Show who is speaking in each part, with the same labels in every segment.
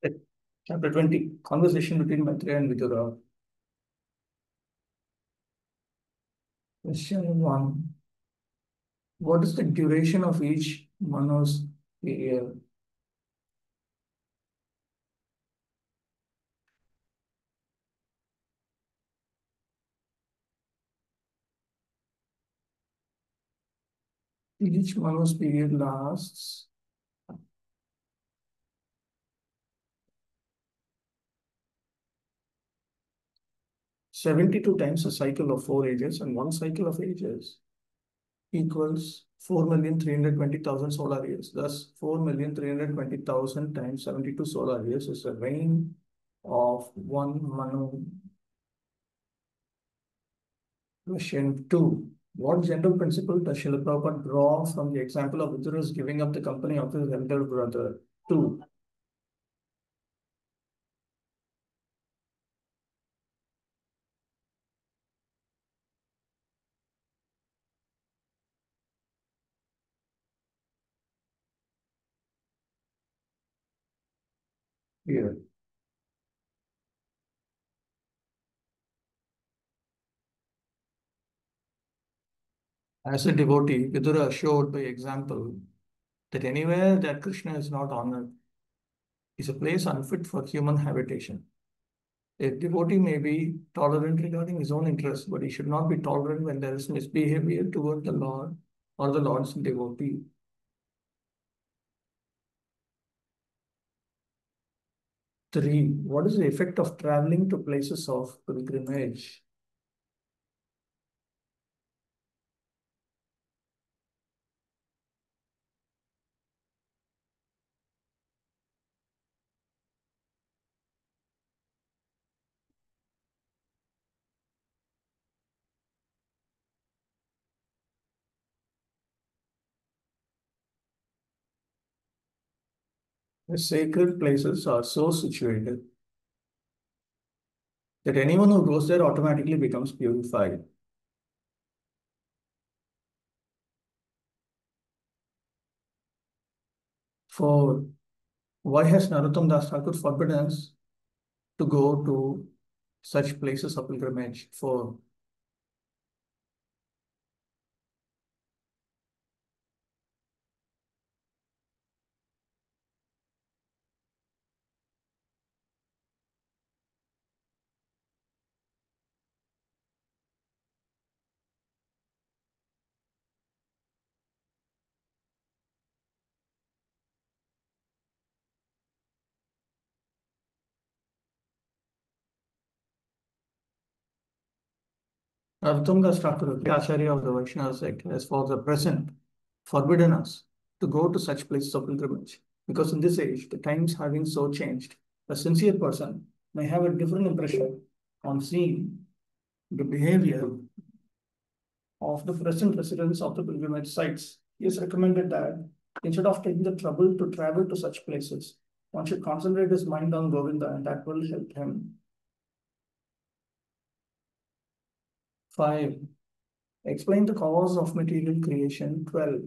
Speaker 1: Chapter 20, Conversation between Maitreya and Vidura. Question 1. What is the duration of each Manos period? Each Manos period lasts 72 times a cycle of 4 ages, and one cycle of ages equals 4,320,000 solar years. Thus, 4,320,000 times 72 solar years is the reign of one Manu. Question 2. What general principle does Srila Prabhupada draw from the example of Vidura's giving up the company of his elder brother? 2. Here. As a devotee, Vidura showed by example that anywhere that Krishna is not honored is a place unfit for human habitation. A devotee may be tolerant regarding his own interests, but he should not be tolerant when there is misbehavior toward the Lord or the Lord's devotee. 3. What is the effect of traveling to places of pilgrimage? The sacred places are so situated that anyone who goes there automatically becomes purified. 4. Why has Narottam Das Thakur forbidden us to go to such places of pilgrimage? 4. Narottam Das Thakur, the Acharya of the Vaishnava sect, has for the present forbidden us to go to such places of pilgrimage, because in this age, the times having so changed, a sincere person may have a different impression on seeing the behavior of the present residents of the pilgrimage sites. He has recommended that instead of taking the trouble to travel to such places, one should concentrate his mind on Govinda, and that will help him. 5. Explain the cause of material creation. 12.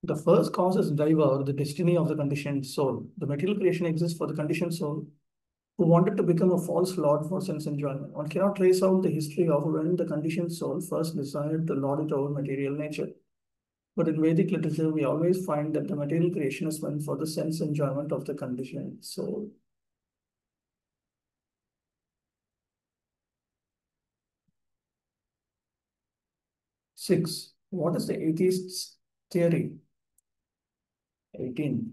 Speaker 1: The first cause is Daiva, or the destiny of the conditioned soul. The material creation exists for the conditioned soul who wanted to become a false lord for sense enjoyment. One cannot trace out the history of when the conditioned soul first desired to lord it over material nature. But in Vedic literature, we always find that the material creation is meant for the sense enjoyment of the conditioned soul. 6. What is the atheist's theory? 18.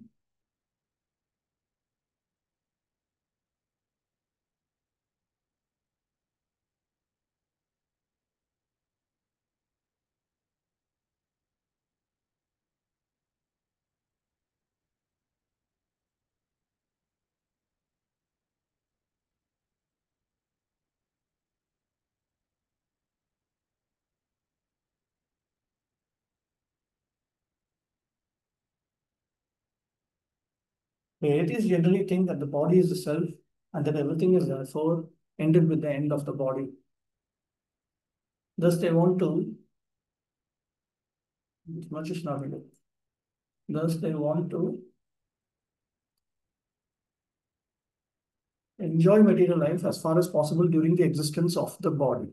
Speaker 1: The atheists generally think that the body is the self and that everything is therefore ended with the end of the body. Thus, they want to, much is not needed. Thus, they want to enjoy material life as far as possible during the existence of the body.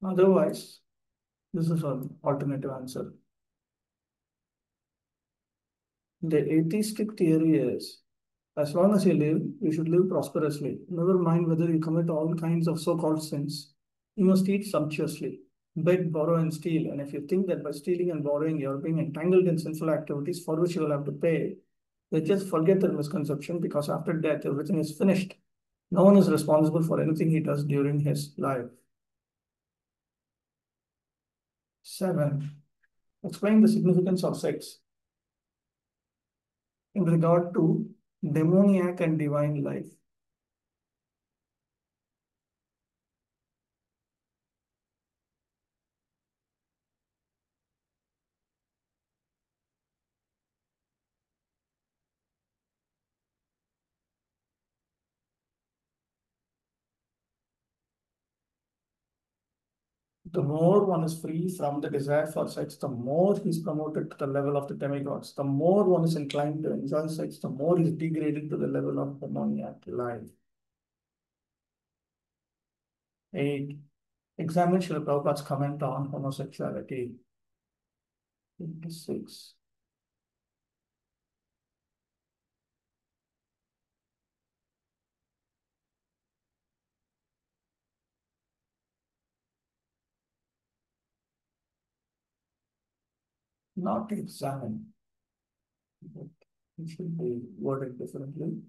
Speaker 1: Otherwise, this is an alternative answer. The atheistic theory is as long as you live, you should live prosperously. Never mind whether you commit all kinds of so called sins. You must eat sumptuously, beg, borrow, and steal. And if you think that by stealing and borrowing you're being entangled in sinful activities for which you will have to pay, they just forget their misconception because after death, everything is finished. No one is responsible for anything he does during his life. 7. Explain the significance of sex in regard to demoniac and divine life. The more one is free from the desire for sex, the more he's promoted to the level of the demigods. The more one is inclined to enjoy sex, the more he's degraded to the level of demoniac life. 8. Examine Srila Prabhupada's comment on homosexuality. 26. Not examine, but it should be worded differently.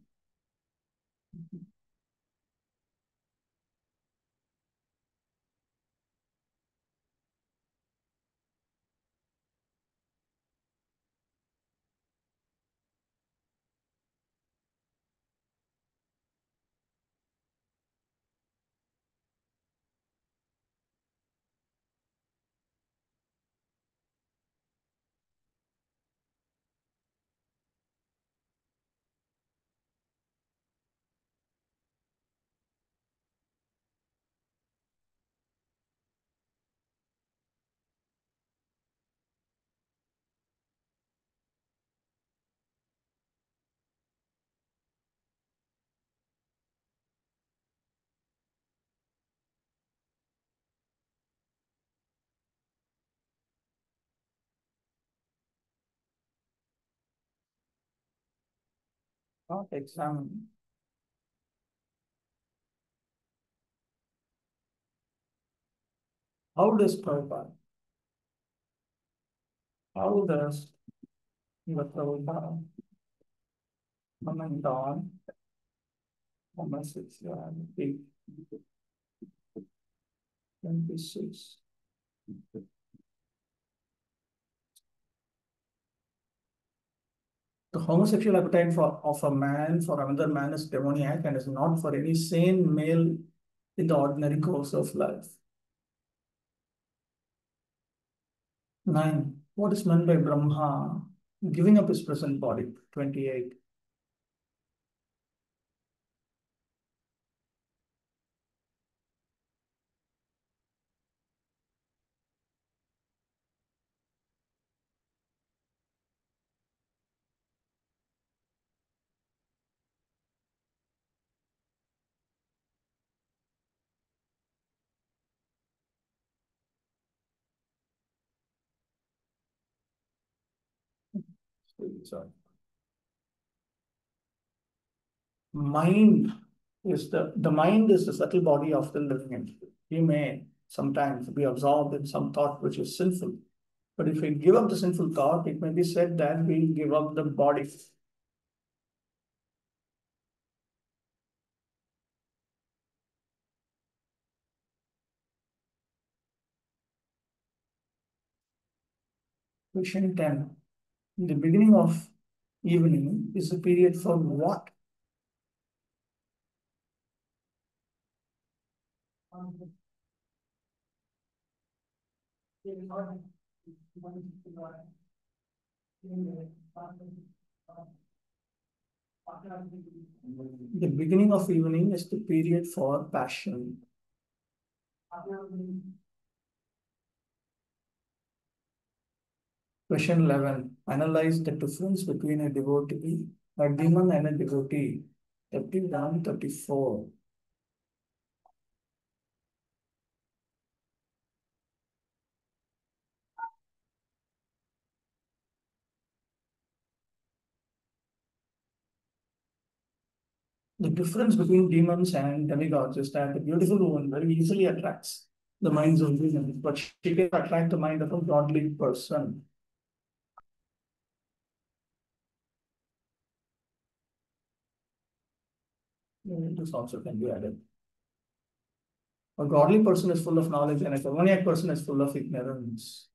Speaker 1: Not examine. How does Prabhupada, how does the Prabhupada comment on homosexuality? 26. The homosexual appetite of a man for another man is demoniac and is not for any sane male in the ordinary course of life. 9. What is meant by Brahma giving up his present body? 28. Sorry. Mind is the mind is the subtle body of the living entity. He may sometimes be absorbed in some thought which is sinful. But if we give up the sinful thought, it may be said that we give up the body. Question 10. The beginning of evening is a period for what? The beginning of evening is the period for passion. Question 11. Analyze the difference between a devotee, a demon and a devotee. 31, 34. The difference between demons and demigods is that the beautiful woman very easily attracts the minds of demons, but she can attract the mind of a godly person. This also can be added. A godly person is full of knowledge, and a demoniac person is full of ignorance.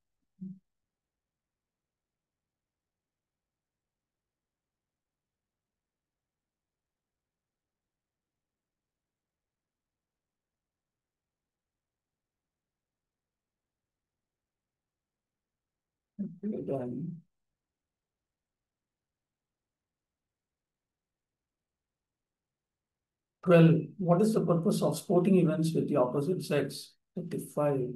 Speaker 1: Then 12. What is the purpose of sporting events with the opposite sex? 35.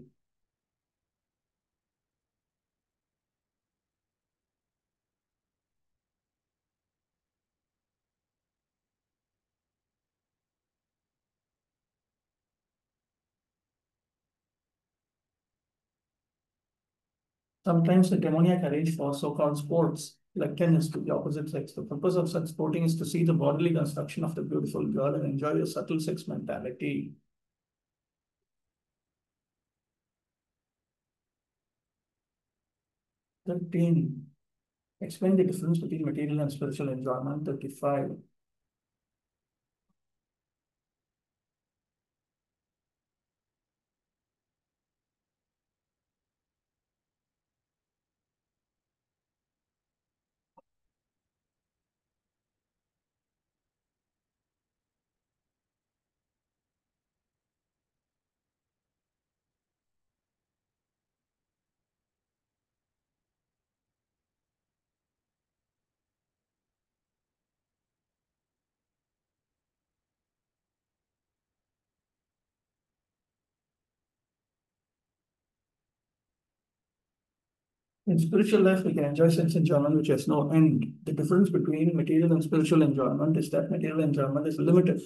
Speaker 1: Sometimes the demoniac arrange for so-called sports like tennis to the opposite sex. The purpose of such sporting is to see the bodily construction of the beautiful girl and enjoy a subtle sex mentality. 13. Explain the difference between material and spiritual enjoyment. 35. In spiritual life, we can enjoy sense enjoyment which has no end. The difference between material and spiritual enjoyment is that material enjoyment is limited.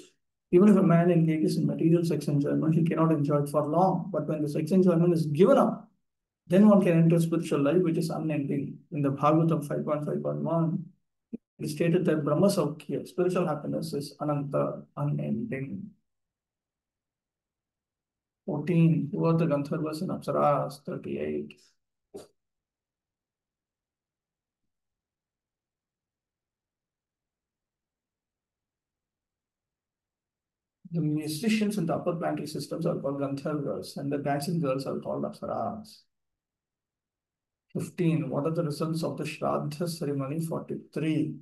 Speaker 1: Even if a man engages in material sex enjoyment, he cannot enjoy it for long. But when the sex enjoyment is given up, then one can enter spiritual life, which is unending. In the Bhagavatam 5.5.1, it is stated that Brahma Saukya, spiritual happiness, is ananta, unending. 14. Who are the Gandharvas and Apsaras? 38. The musicians in the upper planetary systems are called Gandharvas, and the dancing girls are called Apsaras. 15. What are the results of the Shraddha ceremony? 43.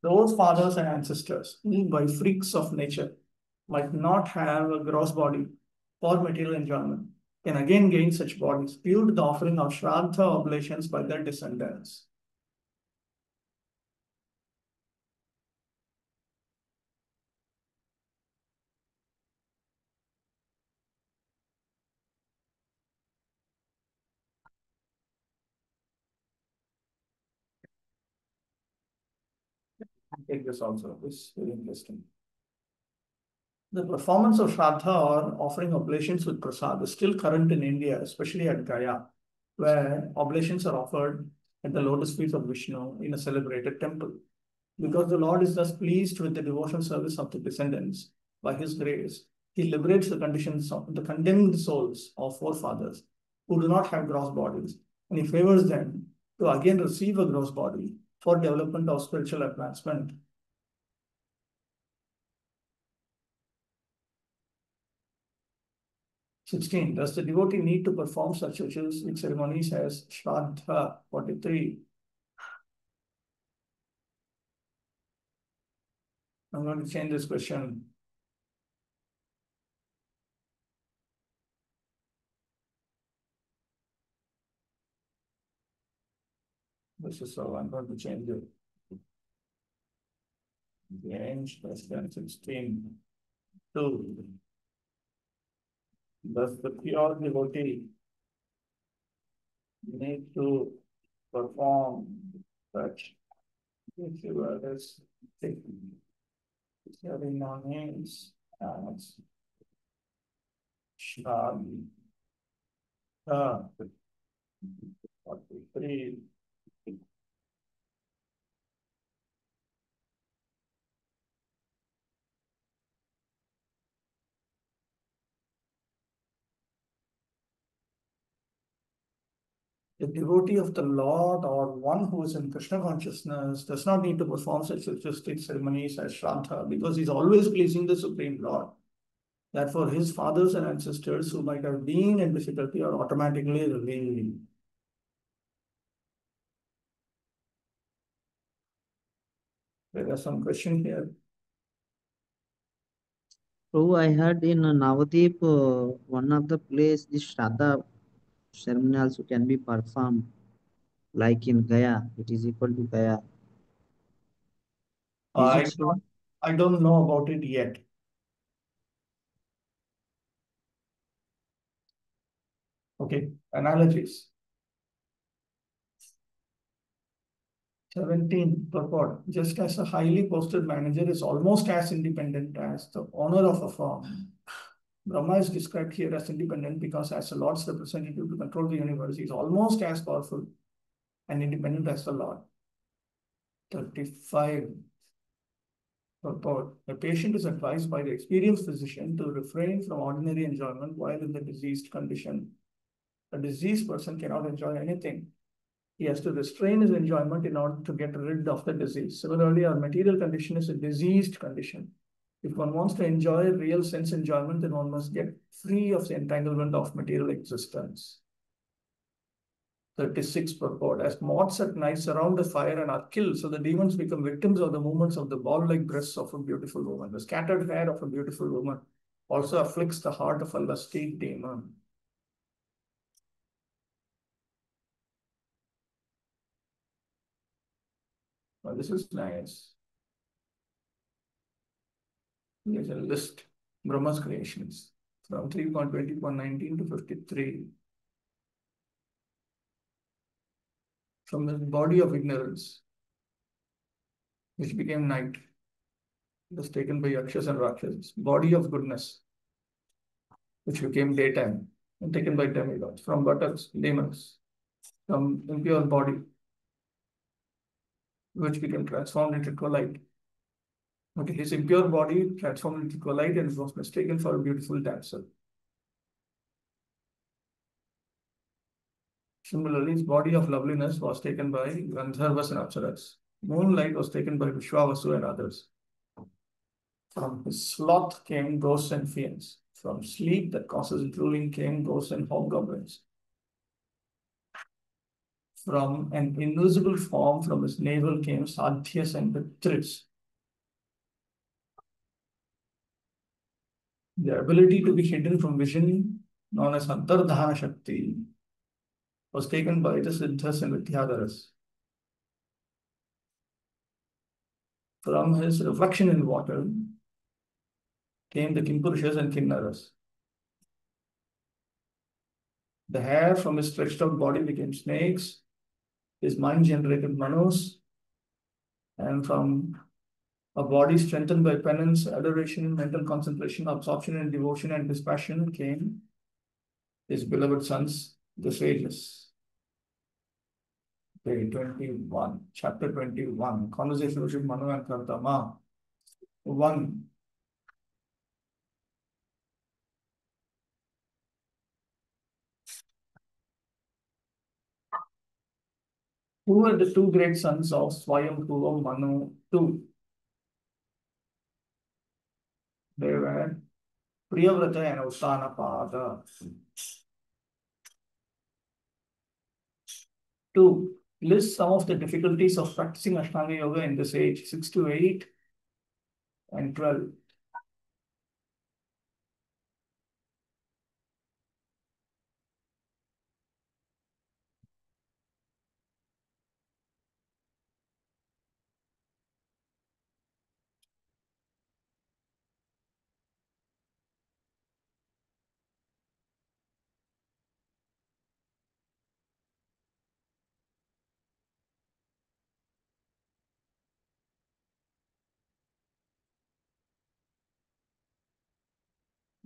Speaker 1: Those fathers and ancestors, who by freaks of nature might not have a gross body for material enjoyment, can again gain such bodies due to the offering of Shraddha oblations by their descendants. Take this also. This is very interesting. The performance of Shraddha or offering oblations with prasad is still current in India, especially at Gaya, where oblations are offered at the lotus feet of Vishnu in a celebrated temple. Because the Lord is thus pleased with the devotional service of the descendants, by his grace, he liberates the conditions of the condemned souls of forefathers who do not have gross bodies, and he favors them to again receive a gross body for development of spiritual advancement. 16. Does the devotee need to perform such ritualistic ceremonies as Shraddha? 43. I'm going to change this question. This is so I'm going to change it. Change question 16. 2. Does the pure devotee need to perform such ritualistic ceremonies as Shraddha? 43. The devotee of the Lord or one who is in Krishna consciousness does not need to perform such ritualistic ceremonies as Shraddha because he's always pleasing the Supreme Lord. Therefore, his fathers and ancestors who might have been in difficulty are automatically relieved. There are some questions here.
Speaker 2: So I heard in Navadip, one of the place, this Shraddha ceremony also can be performed, like in Gaya. It is equal to Gaya. Is it
Speaker 1: I
Speaker 2: so?
Speaker 1: I don't know about it yet. Okay, analogies. 17. Purport. Just as a highly posted manager is almost as independent as the owner of a firm, Brahma is described here as independent because, as the Lord's representative to control the universe, he is almost as powerful and independent as the Lord. 35. Purport. A patient is advised by the experienced physician to refrain from ordinary enjoyment while in the diseased condition. A diseased person cannot enjoy anything. He has to restrain his enjoyment in order to get rid of the disease. Similarly, our material condition is a diseased condition. If one wants to enjoy real sense enjoyment, then one must get free of the entanglement of material existence. 36. Purport. As moths at night surround the fire and are killed, so the demons become victims of the movements of the ball-like breasts of a beautiful woman. The scattered hair of a beautiful woman also afflicts the heart of a lusty demon. Well, this is nice. Here's a list. Brahma's creations from 3.20.19 to 53. From the body of ignorance, which became night, was taken by Yakshas and Rakshasas. Body of goodness, which became daytime, and taken by demigods. From buttocks, demons. From impure body, which became transformed into twilight. Okay, his impure body transformed into twilight and was mistaken for a beautiful damsel. Similarly, his body of loveliness was taken by Gandharvas and Apsaras. Moonlight was taken by Vishwavasu and others. From his sloth came ghosts and fiends. From sleep that causes drooling came ghosts and hobgoblins. From an invisible form from his navel came Sadhyas and Pitris. The ability to be hidden from vision, known as Antardhana Shakti, was taken by the Siddhas and Vidyadharas. From his reflection in water came the Kimpurushas and Kinnaras. The hair from his stretched out body became snakes. His mind generated manos. And from A body strengthened by penance, adoration, mental concentration, absorption in devotion and dispassion came his beloved sons, the sages. Day 21, chapter 21, conversation between Manu and Kartama. 1. Who were the two great sons of Swayambhuva Manu? Two. They were Priyavrata and Uttanapada. 2. List some of the difficulties of practicing Ashtanga Yoga in this age, 6 to 8 and 12.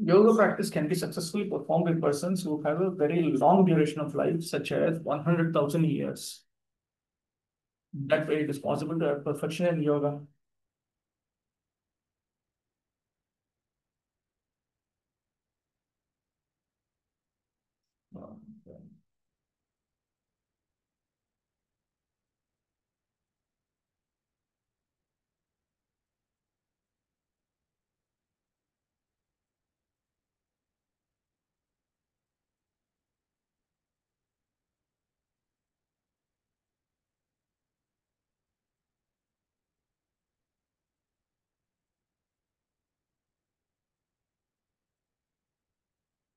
Speaker 1: Yoga practice can be successfully performed by persons who have a very long duration of life, such as 100,000 years. That way, it is possible to have perfection in yoga.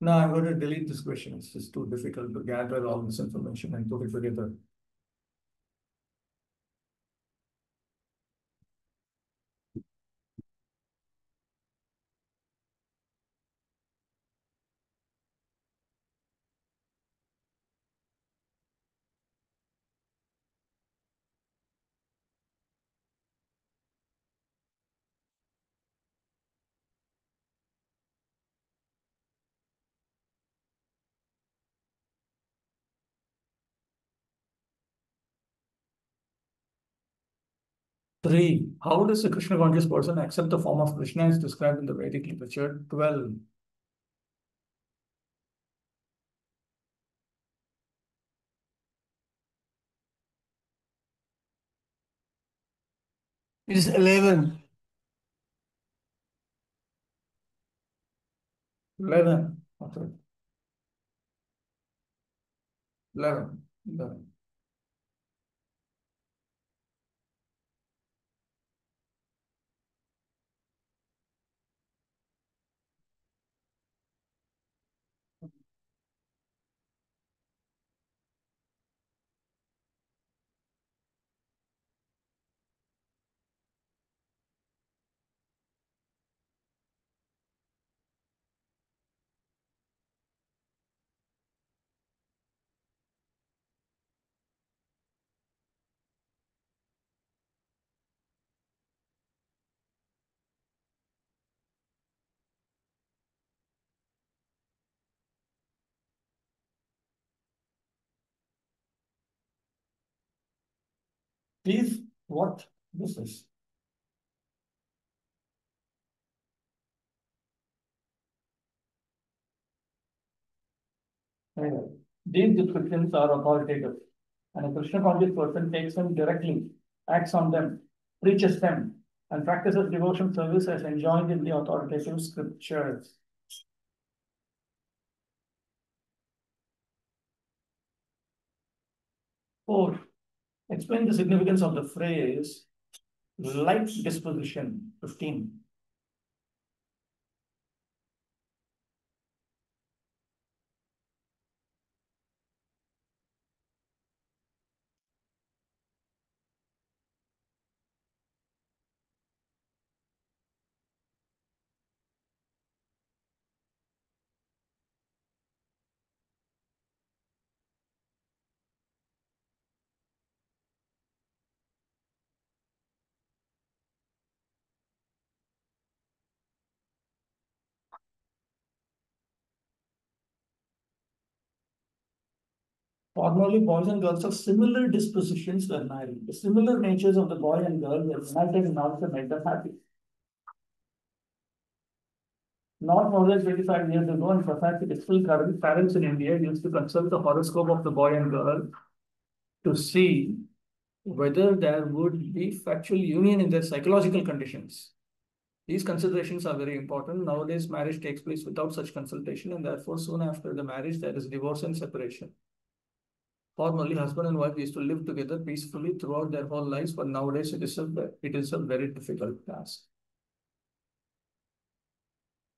Speaker 1: Now I'm going to delete this question. It's just too difficult to gather all this information and put it together. Three, how does a Krishna conscious person accept the form of Krishna as described in the Vedic literature? 12. It is 11. 11. Okay. 11. 11. Please, what this is? Anyway, these descriptions are authoritative, and a Krishna conscious person takes them directly, acts on them, preaches them, and practices devotion service as enjoined in the authoritative scriptures. 4. Explain the significance of the phrase light disposition. 15. Formerly, boys and girls of similar dispositions were married. The similar natures of the boy and girl were united in order to make them happy. Not more than 25 years ago, in fact, it is still current, parents in India used to consult the horoscope of the boy and girl to see whether there would be factual union in their psychological conditions. These considerations are very important. Nowadays, marriage takes place without such consultation, and therefore, soon after the marriage, there is divorce and separation. Formerly, husband and wife used to live together peacefully throughout their whole lives, but nowadays it is a very difficult task.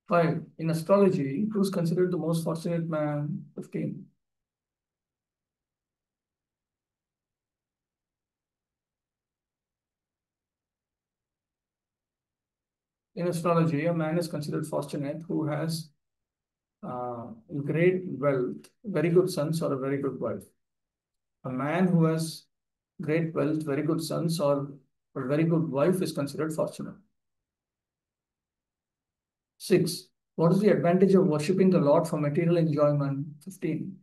Speaker 1: 5. In astrology, who's considered the most fortunate man? 15. In astrology, a man is considered fortunate who has great wealth, very good sons, or a very good wife. A man who has great wealth, very good sons, or a very good wife is considered fortunate. 6. What is the advantage of worshipping the Lord for material enjoyment? 15.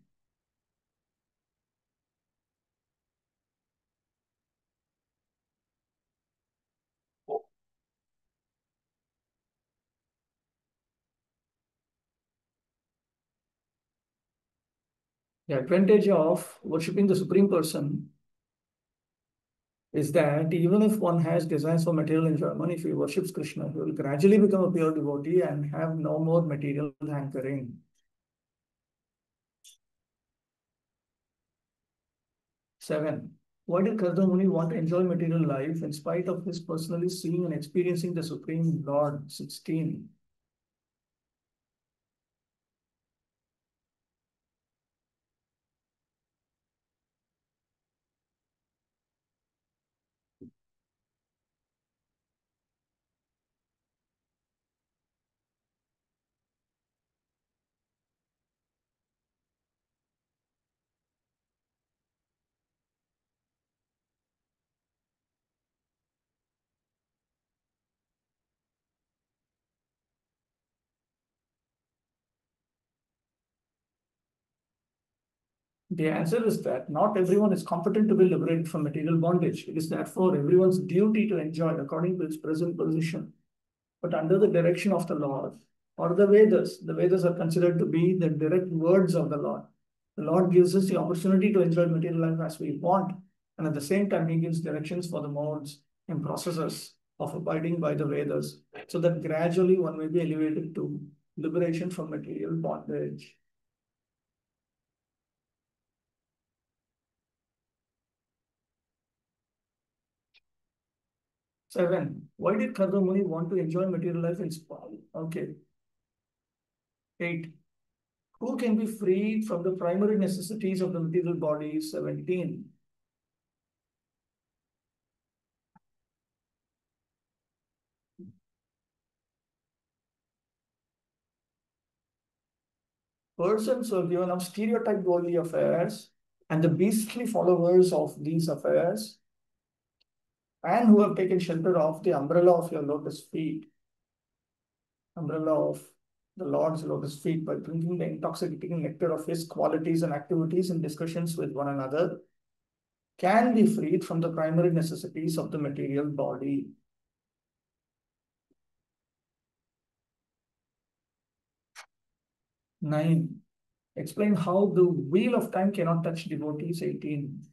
Speaker 1: The advantage of worshipping the Supreme Person is that even if one has desires for material enjoyment, if he worships Krishna, he will gradually become a pure devotee and have no more material hankering. 7. Why did Karna Muni want to enjoy material life in spite of his personally seeing and experiencing the Supreme Lord? 16. The answer is that not everyone is competent to be liberated from material bondage. It is therefore everyone's duty to enjoy according to its present position, but under the direction of the Lord or the Vedas. The Vedas are considered to be the direct words of the Lord. The Lord gives us the opportunity to enjoy material life as we want, and at the same time, He gives directions for the modes and processes of abiding by the Vedas, so that gradually one may be elevated to liberation from material bondage. 7. Why did Karna Muni want to enjoy material life in spite? Okay. 8. Who can be freed from the primary necessities of the material body? 17. Persons who have given up stereotyped worldly affairs and the beastly followers of these affairs, and who have taken shelter of the umbrella of your lotus feet, umbrella of the Lord's lotus feet, by drinking the intoxicating nectar of His qualities and activities in discussions with one another, can be freed from the primary necessities of the material body. 9. Explain how the wheel of time cannot touch devotees. 18.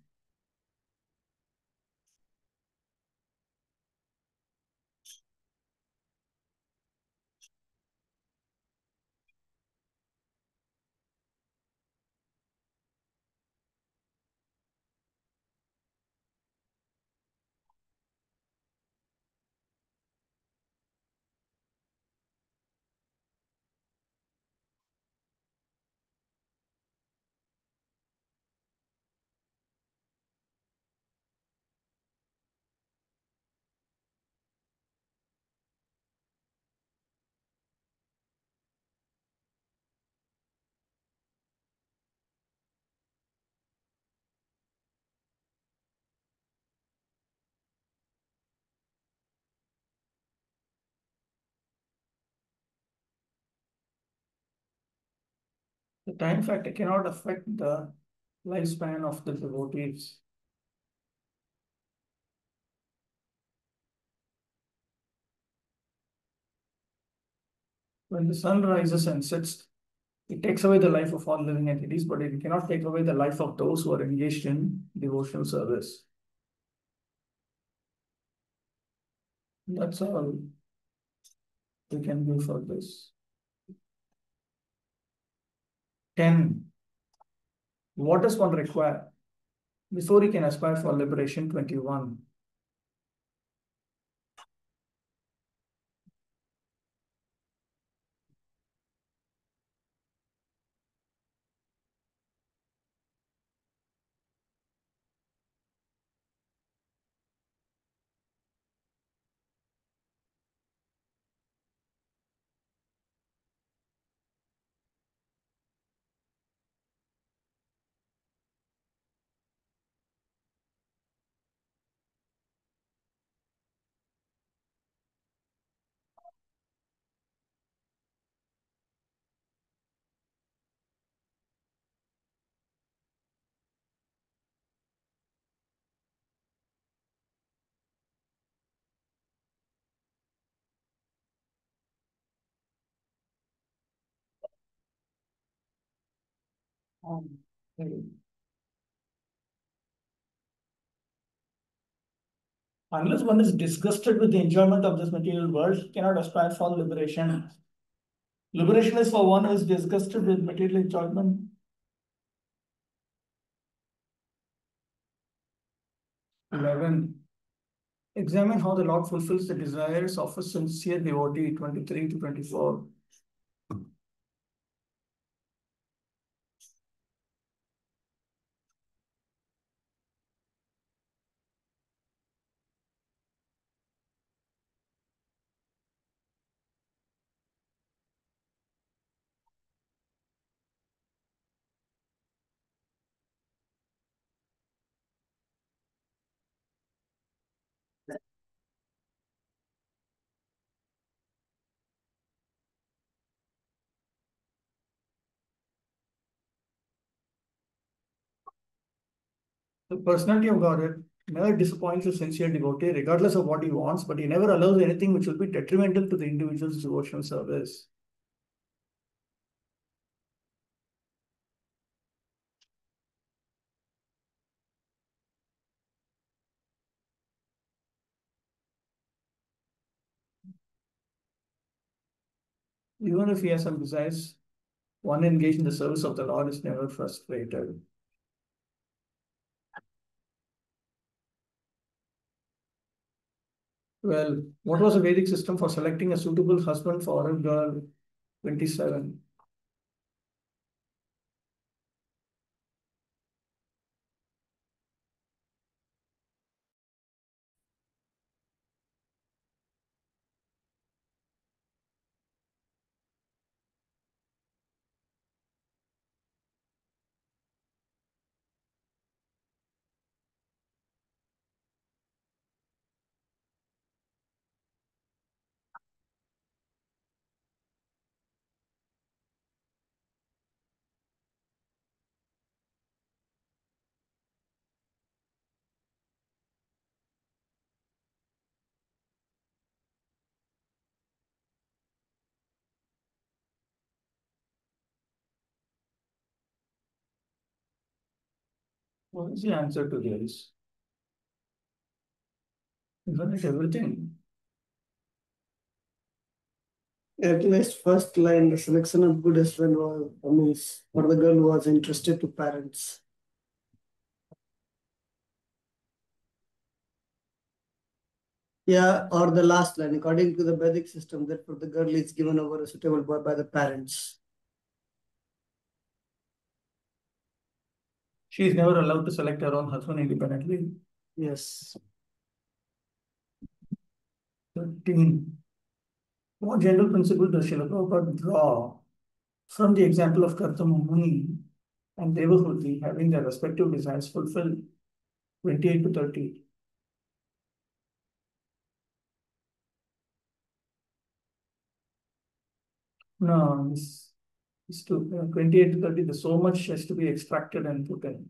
Speaker 1: The time factor cannot affect the Lifespan of the devotees. When the sun rises and sets, it takes away the life of all living entities, but it cannot take away the life of those who are engaged in devotional service. That's all we can do for this. 10. What does one require before he can aspire for liberation? 21. Okay. Unless one is disgusted with the enjoyment of this material world, he cannot aspire for liberation. Liberation is for one who is disgusted with material enjoyment. 11. Examine how the Lord fulfills the desires of a sincere devotee. 23 to 24. The personality of Godhead never disappoints a sincere devotee, regardless of what he wants, but he never allows anything which will be detrimental to the individual's devotional service. Even if he has some desires, one engaged in the service of the Lord is never frustrated. Well, what was the Vedic system for selecting a suitable husband for a girl? 27. What is the answer to this? Isn't it everything?
Speaker 3: At least first line, the selection of good husband was, means, for the girl who was interested to parents. Yeah, or the last line, according to the Vedic system, therefore the girl is given over a suitable boy by the parents.
Speaker 1: She is never allowed to select her own husband independently.
Speaker 3: Yes.
Speaker 1: 13. What general principle does Srila Prabhupada draw from the example of Kartama Muni and Devahuti having their respective desires fulfilled? 28 to 30. No, it's to 28 to 30. There's so much has to be extracted and put in.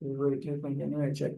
Speaker 1: Very clear point. Anyway, check.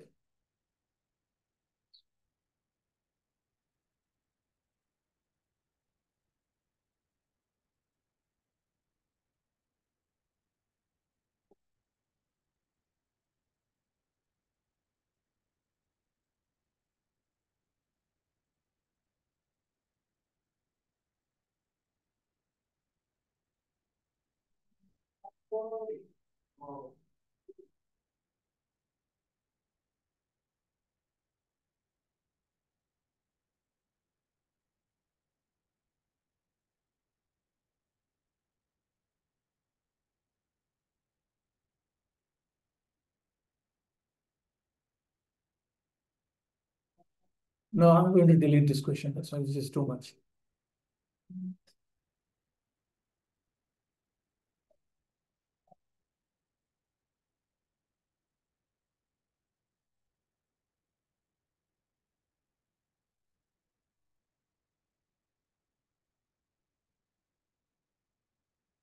Speaker 1: No, I'm going to delete this question. That's why this is too much.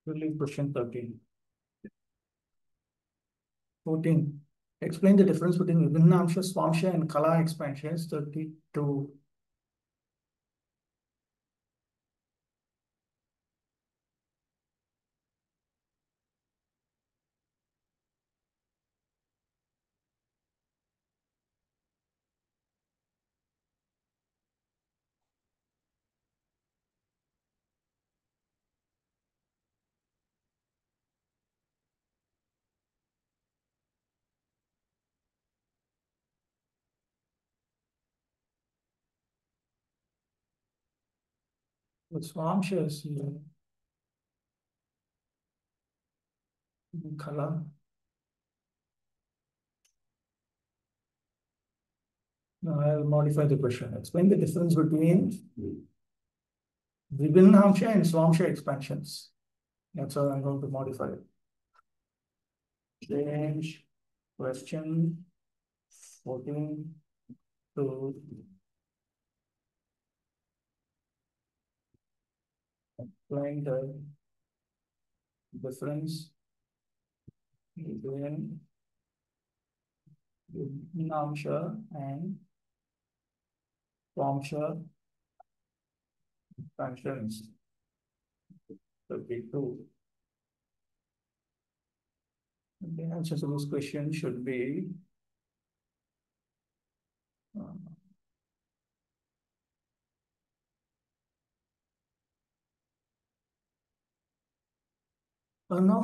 Speaker 1: Delete question 13. 14. Explain the difference between Vibhinamsha, Swamsha, and Kala expansions. 32. The Swamsha is here. Kala. Now I'll modify the question. Explain the difference between Vibhinamsha and Swamsha expansions. That's how I'm going to modify it. Change question 14 to explain the difference between Vibhinamsha and Swamsha expansions. 32. The answer to this question should be no.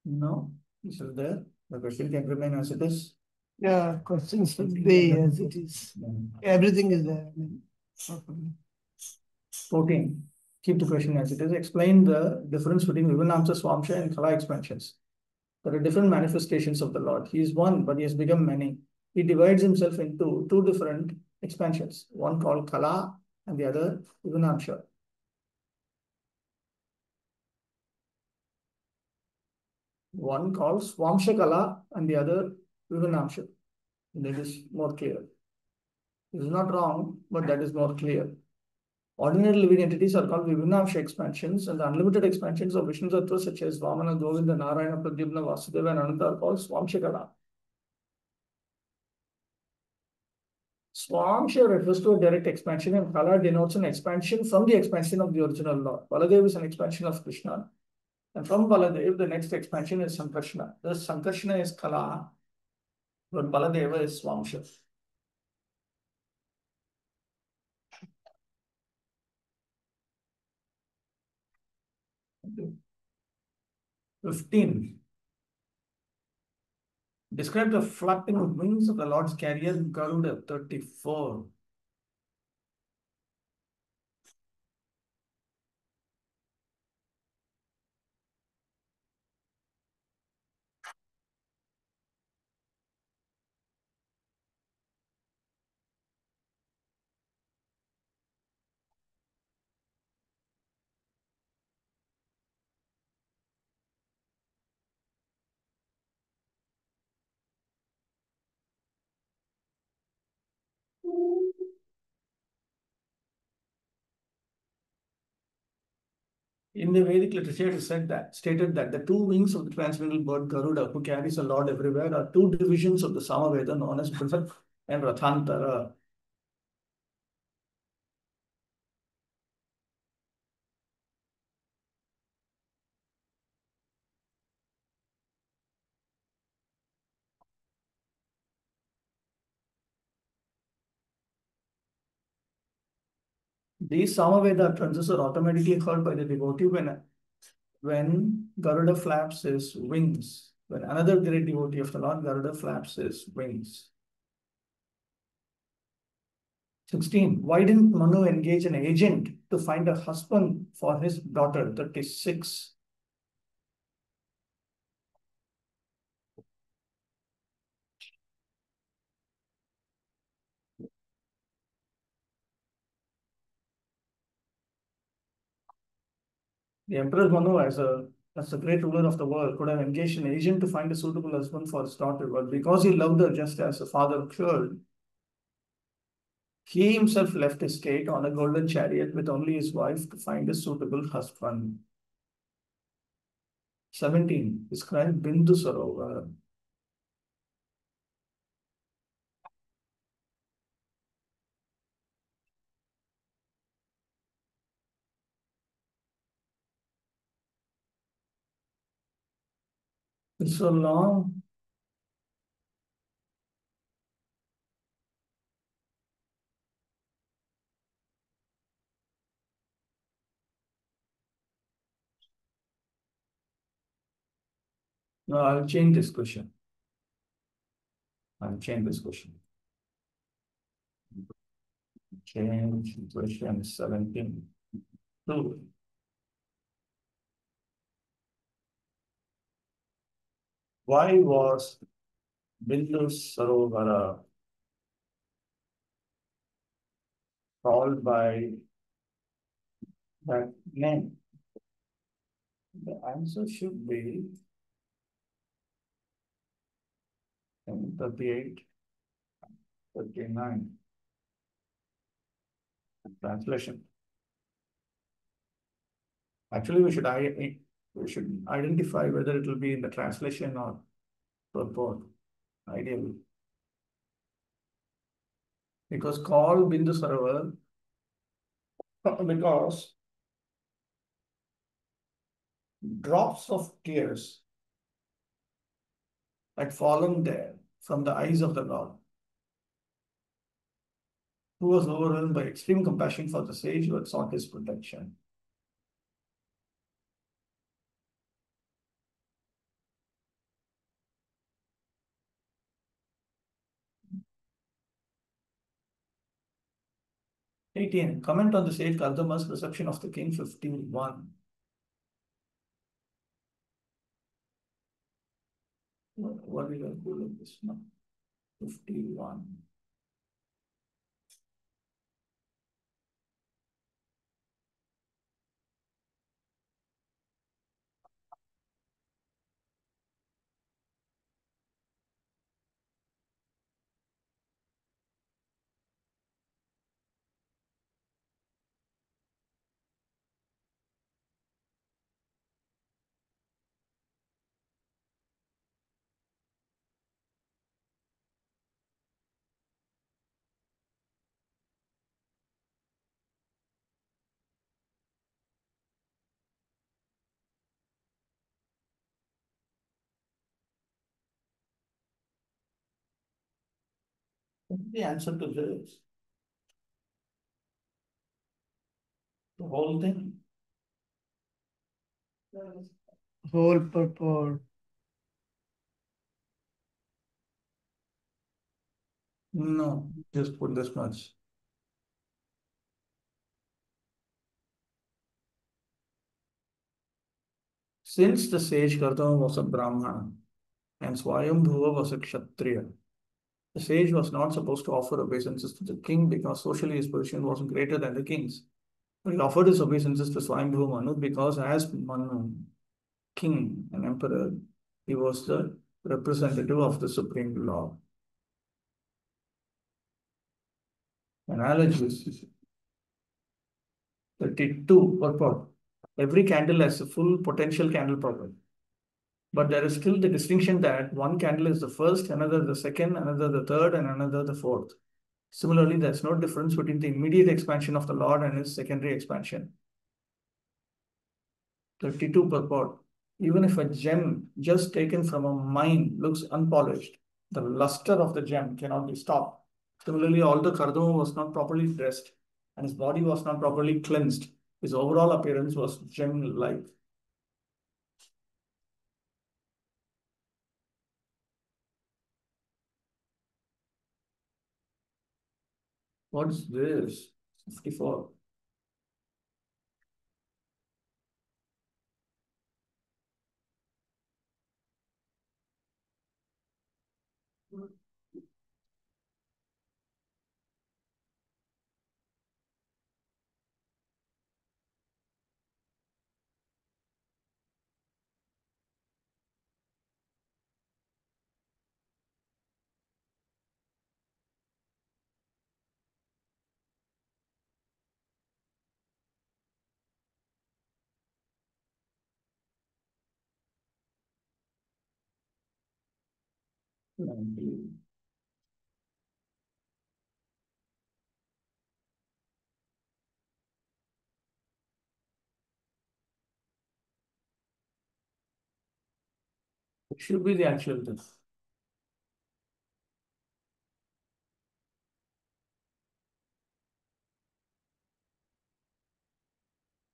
Speaker 1: No, this is there. The question can remain as it is.
Speaker 3: Yeah, questions should be as it is. Everything is there.
Speaker 1: 14. Keep the question as it is. Explain the difference between Vibhinamsha, Swamsha, and Kala expansions. There are different manifestations of the Lord. He is one, but he has become many. He divides himself into two different expansions, one called Kala and the other Vibhinamsha. One called Swamsha Kala and the other Vibhinamsha. That is more clear. This is not wrong, but that is more clear. Ordinary living entities are called Vibhinamsha expansions, and the unlimited expansions of Vishnu Tattva, such as Vamana, Govinda, Narayana, Pradyumna, Vasudeva, and Ananta, are called Swamsha Kala. Swamsha refers to a direct expansion, and Kala denotes an expansion from the expansion of the original Lord. Baladev is an expansion of Krishna, and from Baladev, the next expansion is Sankarshana. Thus, Sankarshana is Kala, but Baladeva is Swamsha. 15. Describe the flapping wings of the Lord's carrier, Garuda. 34. In the Vedic literature, it is stated that the two wings of the transcendental bird Garuda, who carries the Lord everywhere, are two divisions of the Samaveda known as Prithak and Rathantara. These Samaveda utterances are automatically heard by the devotee when Garuda flaps his wings. When another great devotee of the Lord Garuda flaps his wings. 16. Why didn't Manu engage an agent to find a husband for his daughter? 36. The Emperor Manu, as the great ruler of the world, could have engaged an agent to find a suitable husband for his daughter, but because he loved her just as a father should, he himself left his state on a golden chariot with only his wife to find a suitable husband. 17. Describe Bindu Sarovar. It's so long. No, I'll change this question. Change question 17. 2. Why was Bindu Sarovara called by that name? The answer should be 38, 39. Translation. Actually, we should identify whether it will be in the translation or purport, ideally. Because called Bindu Sarovar, because drops of tears had fallen there from the eyes of the Lord, who was overwhelmed by extreme compassion for the sage who had sought his protection. '18. Comment on the sage Kardama's reception of the king. 51. What will I do with this now? 51. What's the answer to this? The whole thing.
Speaker 3: Whole purport.
Speaker 1: No, just put this much. Since the sage Kardama was a Brahmana and Swayambhuva was a Kshatriya, the sage was not supposed to offer obeisances to the king because socially his position was greater than the king's. But he offered his obeisances to Swayambhuva Manu because as Manu, king and emperor, he was the representative of the supreme law. Analogies. 32 purport. every candle has a full potential candle power. But there is still the distinction that one candle is the first, another the second, another the third, and another the fourth. Similarly, there's no difference between the immediate expansion of the Lord and his secondary expansion. 32 purport. Even if a gem just taken from a mine looks unpolished, the luster of the gem cannot be stopped. Similarly, although Kardama was not properly dressed and his body was not properly cleansed, his overall appearance was gem-like. What's this? 54. It should be the actual this.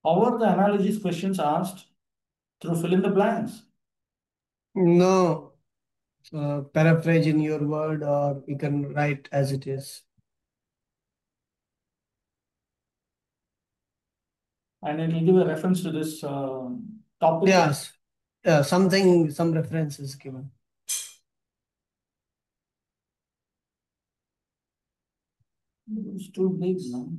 Speaker 1: How are the analogies questions asked? Through fill in the blanks.
Speaker 3: No, paraphrase in your word, or you can write as it is.
Speaker 1: And it will give a reference to this topic.
Speaker 3: Yes, some reference is given.
Speaker 1: It's too big, no?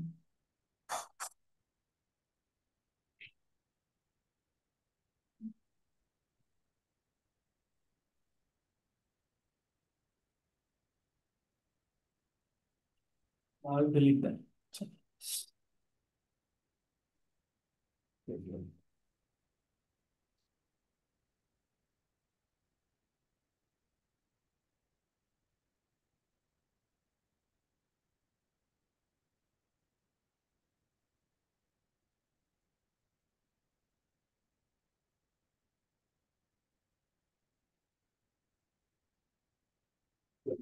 Speaker 1: I'll delete that.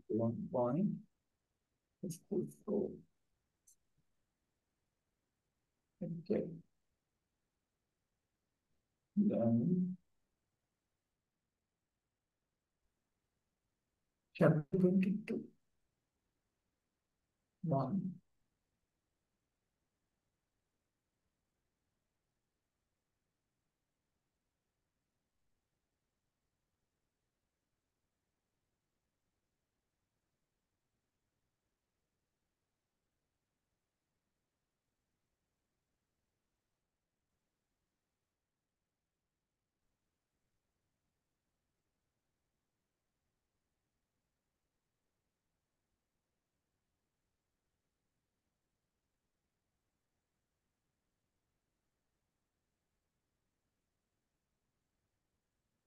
Speaker 1: One point. Let's put four. Okay. Then chapter 22. 1.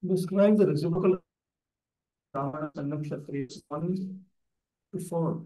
Speaker 1: Describe the reciprocal Brahmanas and Kshatriyas. 1 to 4.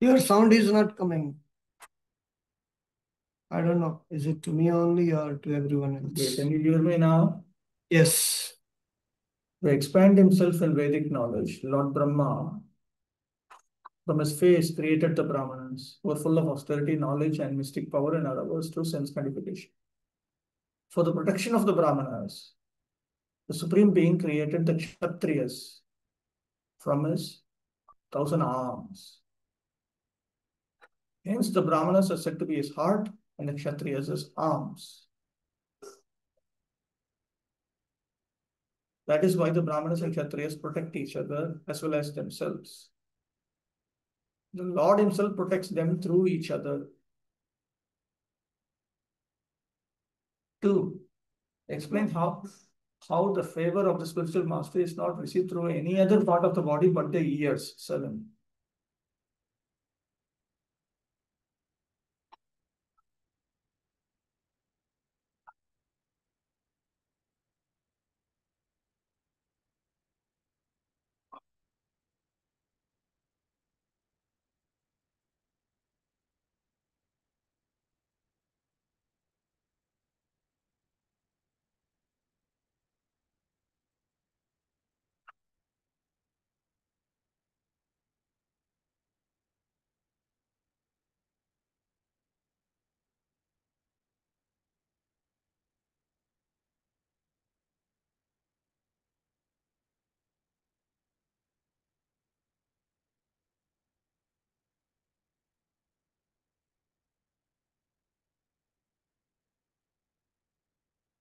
Speaker 3: Your sound is not coming. I don't know. Is it to me only or to everyone
Speaker 1: Okay,
Speaker 3: else?
Speaker 1: can you hear me now?
Speaker 3: Yes.
Speaker 1: To expand himself in Vedic knowledge, Lord Brahma, from his face, created the Brahmanas, who were full of austerity, knowledge, and mystic power and are averse to sense gratification. For the protection of the Brahmanas, the Supreme Being created the Kshatriyas from his 1,000 arms. Hence, the Brahmanas are said to be his heart and the Kshatriyas his arms. That is why the Brahmanas and Kshatriyas protect each other as well as themselves. The Lord himself protects them through each other. 2. Explain how the favor of the spiritual master is not received through any other part of the body but the ears. 7.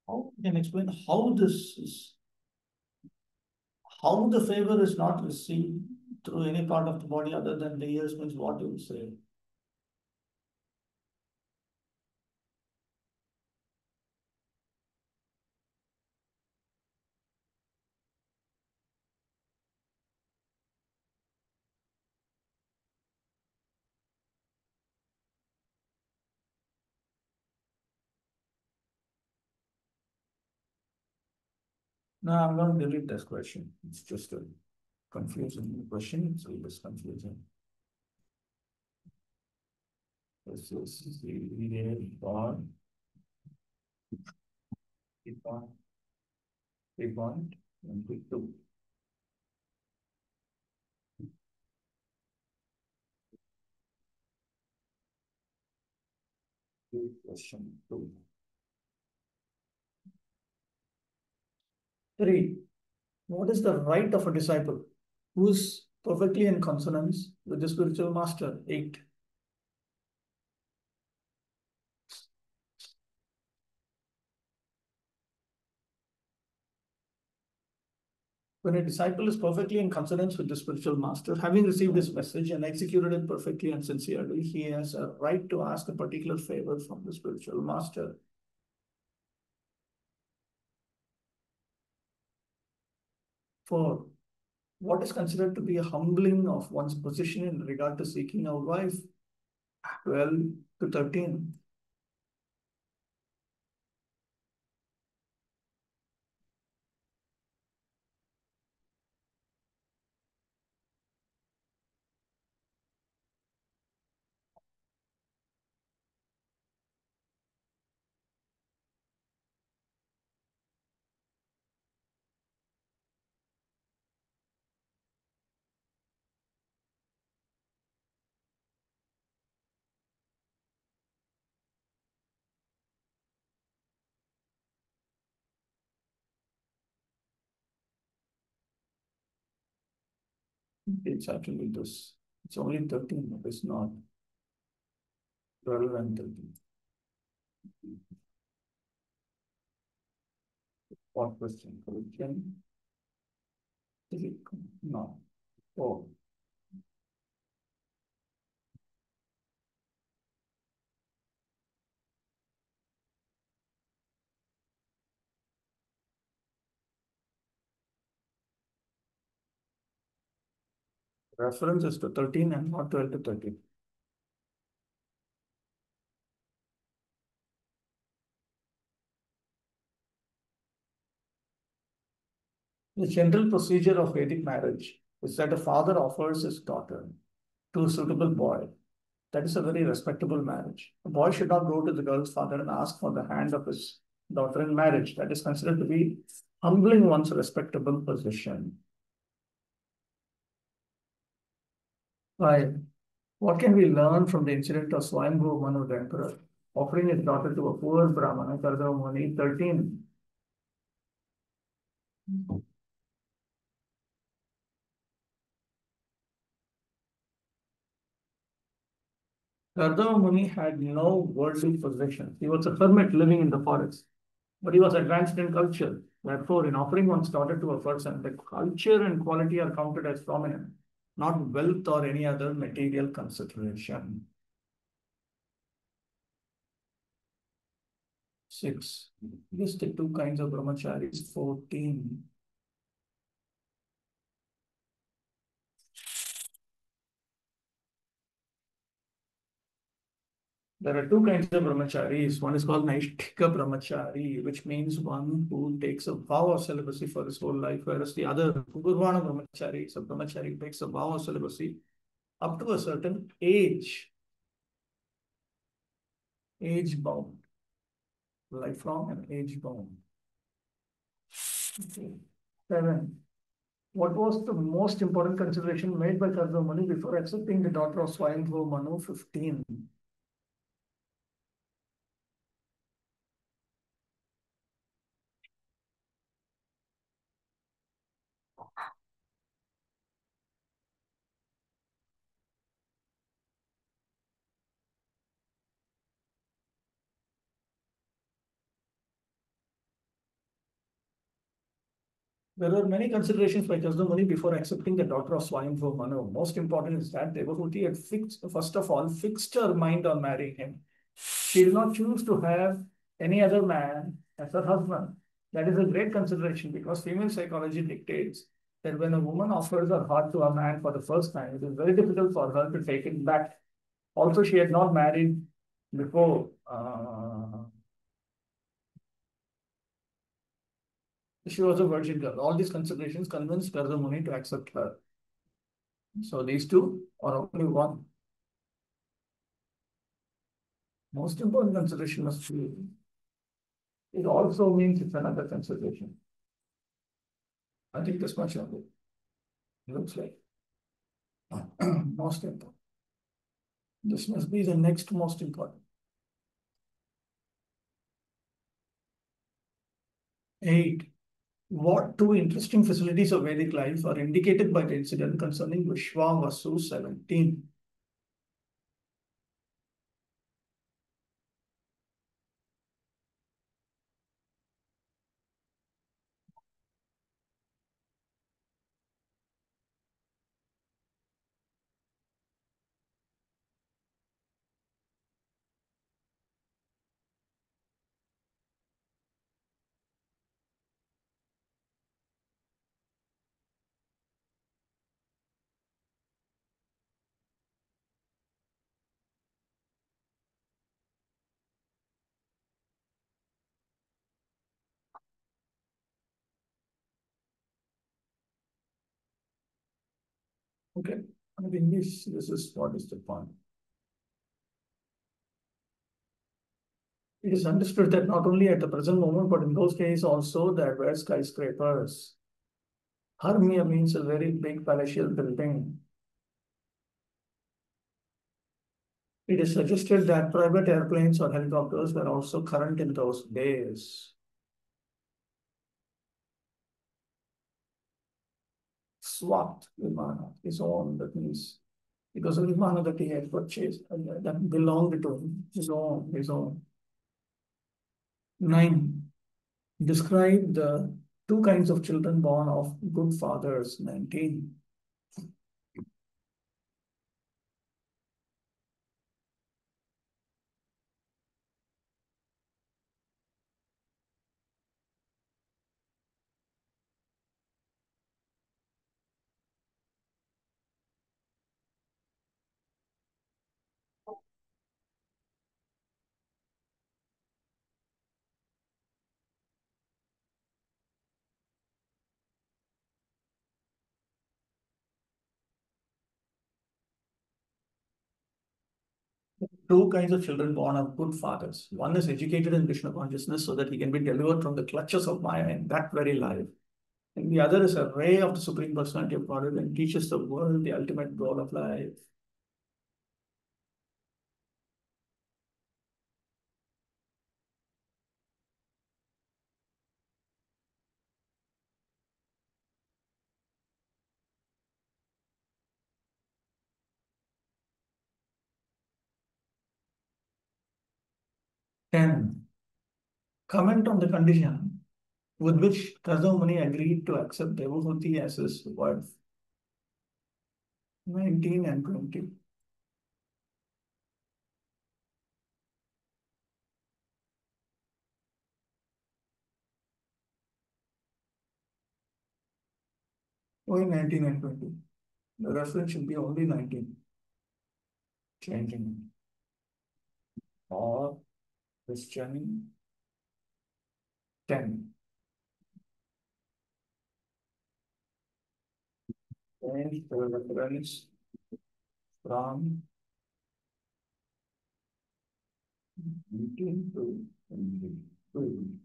Speaker 1: How you can explain how this is, how the favor is not received through any part of the body other than the ears means what you would say? No, I'm going to delete this question. It's just a confusing question. It's always confusing. This is the real bond. 3.22. Question 2. 3. What is the right of a disciple who is perfectly in consonance with the spiritual master? 8. When a disciple is perfectly in consonance with the spiritual master, having received his message and executed it perfectly and sincerely, he has a right to ask a particular favor from the spiritual master. 4. What is considered to be a humbling of one's position in regard to seeking a wife? 12 to 13. It's actually this. It's only 13, it's not 12 and 13. What question? Correction? No. Oh. Reference is to 13 and not 12 to 13. The general procedure of Vedic marriage is that a father offers his daughter to a suitable boy. That is a very respectable marriage. A boy should not go to the girl's father and ask for the hand of his daughter in marriage. That is considered to be humbling one's respectable position. 5. What can we learn from the incident of Swayambhu Manu, the emperor, offering his daughter to a poor Brahmana, Kardava Muni? 13. Kardava Muni had no worldly possessions. He was a hermit living in the forest, but he was advanced in culture. Therefore, in offering one's daughter to a person, the culture and quality are counted as prominent, not wealth or any other material consideration. 6. List the two kinds of brahmacharis. 14. There are two kinds of brahmacharis. One is called Naishthika brahmachari, which means one who takes a vow of celibacy for his whole life, whereas the other, Purvana brahmachari, is a brahmachari who takes a vow of celibacy up to a certain age, age bound, lifelong and age bound. Okay. 7. What was the most important consideration made by Kardava Muni before accepting the daughter of Swayambhu Manu? 15. There were many considerations by Kardava Muni before accepting the daughter of Swayambhu Manu. Most important is that Devahuti had first of all, fixed her mind on marrying him. She did not choose to have any other man as her husband. That is a great consideration because female psychology dictates that when a woman offers her heart to a man for the first time, it is very difficult for her to take it back. Also, she had not married before. She was a virgin girl. All these considerations convinced Kardava Muni to accept her. So these two are only one. Most important consideration must be, it also means it's another consideration. I think this much only. Looks like most important. This must be the next most important. 8. What two interesting facilities of Vedic life are indicated by the incident concerning Vishwavasu? 17. Okay, I think this is what is the point. It is understood that not only at the present moment, but in those days also, there were skyscrapers. Harmia means a very big palatial building. It is suggested that private airplanes or helicopters were also current in those days. Swat Vimana, his own, that means it was a Vimana that he had purchased and that belonged to him, his own. 9. Describe the two kinds of children born of good fathers. 19. two kinds of children born of good fathers. One is educated in Krishna consciousness so that he can be delivered from the clutches of Maya in that very life. And the other is a ray of the Supreme Personality of Godhead and teaches the world the ultimate goal of life. Ten. Comment on the condition with which Radha Muni agreed to accept Devahuti as his wife. 19 and 20. Only 19 and 20. The reference should be only 19. Changing. Or questioning 10. Change the reference from 19 to 22.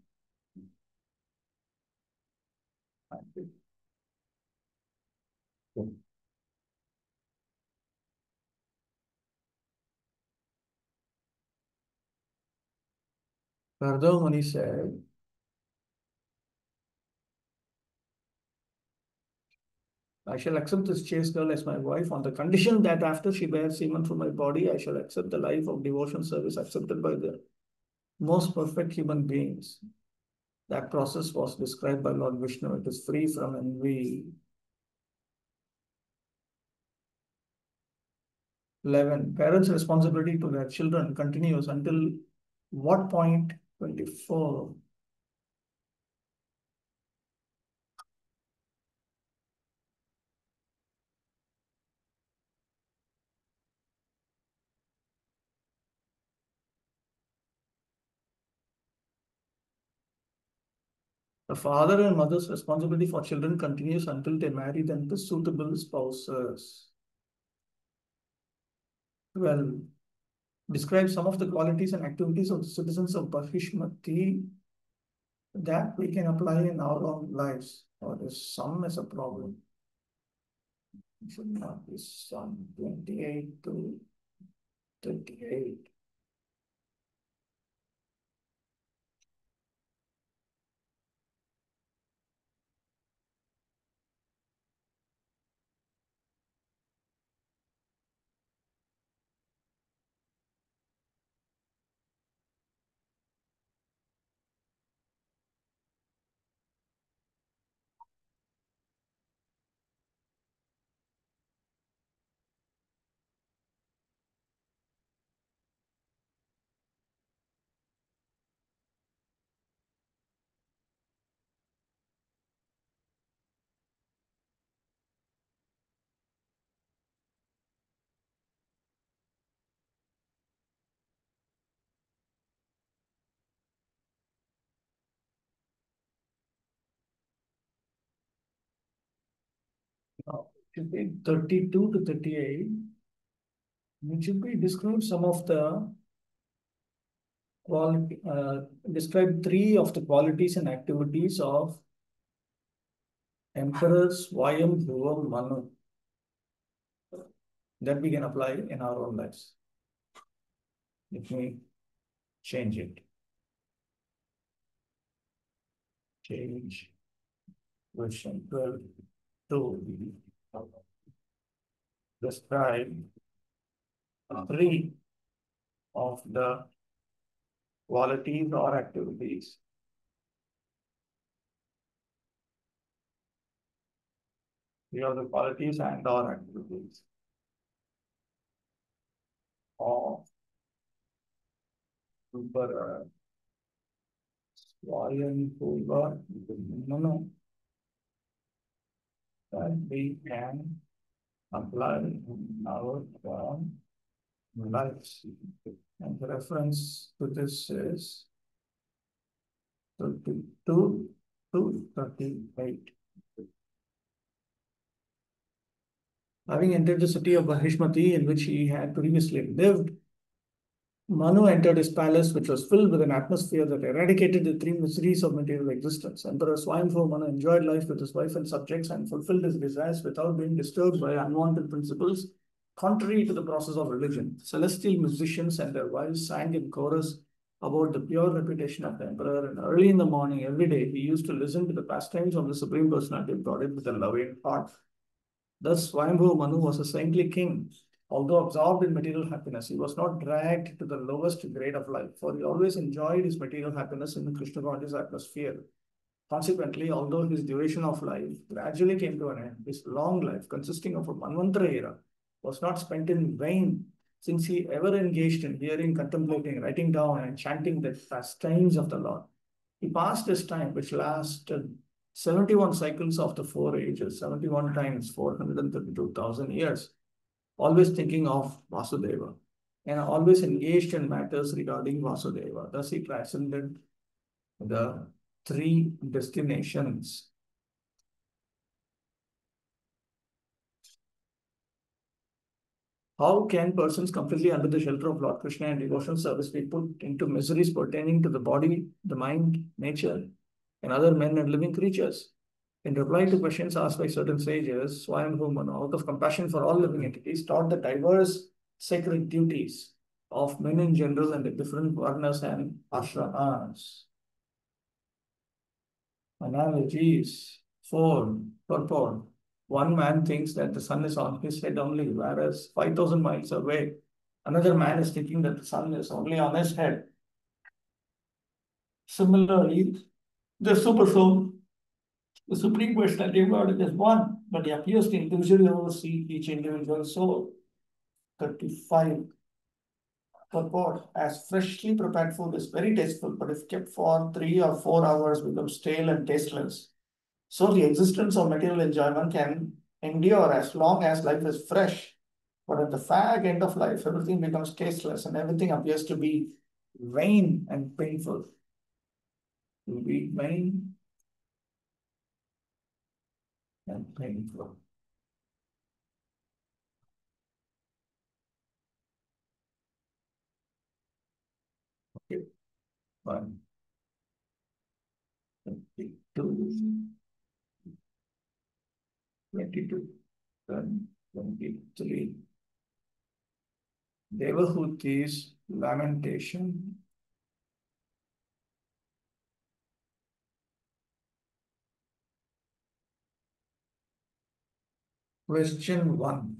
Speaker 1: Radha Muni said, I shall accept this chaste girl as my wife on the condition that after she bears semen from my body, I shall accept the life of devotion service accepted by the most perfect human beings. That process was described by Lord Vishnu. It is free from envy. 11. Parents' responsibility to their children continues until what point? 24. The father and mother's responsibility for children continues until they marry them to suitable spouses. 12. Describe some of the qualities and activities of the citizens of Bahishmati that we can apply in our own lives. Or is some is a problem. It should not be some. 28 to 38. Now, it should be 32 to 38. It should be describe some of the quality, describe three of the qualities and activities of emperors Swayam, Dhruvam, Manu that we can apply in our own lives. Let me change it. Change version 12 to describe three of the qualities or activities three of the qualities and or activities of super Swayambhuva Manu that we can apply in our own lives. And the reference to this is 32 to 38. Having entered the city of Bahishmati, in which he had previously lived, Manu entered his palace, which was filled with an atmosphere that eradicated the three miseries of material existence. Emperor Swayambhu Manu enjoyed life with his wife and subjects and fulfilled his desires without being disturbed by unwanted principles, contrary to the process of religion. Celestial musicians and their wives sang in chorus about the pure reputation of the emperor, and early in the morning, every day, he used to listen to the pastimes of the Supreme Personality of Godhead with a loving heart. Thus, Swayambhu Manu was a saintly king. Although absorbed in material happiness, he was not dragged to the lowest grade of life, for he always enjoyed his material happiness in the Krishna conscious atmosphere. Consequently, although his duration of life gradually came to an end, his long life, consisting of a Manvantara era, was not spent in vain, since he ever engaged in hearing, contemplating, writing down, and chanting the pastimes of the Lord. He passed his time, which lasted 71 cycles of the four ages, 71 times 432,000 years, always thinking of Vasudeva and always engaged in matters regarding Vasudeva. Thus, he transcended the three destinations. How can persons completely under the shelter of Lord Krishna and devotional service be put into miseries pertaining to the body, the mind, nature, and other men and living creatures? In reply to questions asked by certain sages, Swayambhu Manu, out of compassion for all living entities, taught the diverse sacred duties of men in general and the different varnas and ashramas. Analogies. 4. Purport. One man thinks that the sun is on his head only, whereas 5,000 miles away, another man is thinking that the sun is only on his head. Similarly, the super soul, the Supreme Personality of God is one, but he appears to individually oversee each individual soul. 35. Purport. As freshly prepared food is very tasteful, but if kept for 3 or 4 hours becomes stale and tasteless. So the existence of material enjoyment can endure as long as life is fresh. But at the fag end of life, everything becomes tasteless and everything appears to be vain and painful. To be vain and painful. Okay. 1, 22, 22, 23. Devahuti's lamentation. Question 1.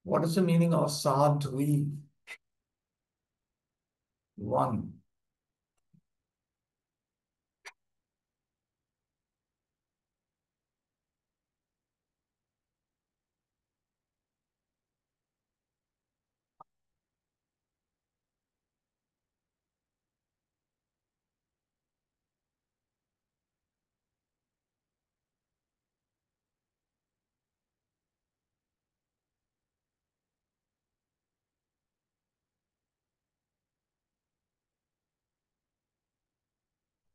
Speaker 1: What is the meaning of sadhvi? 1.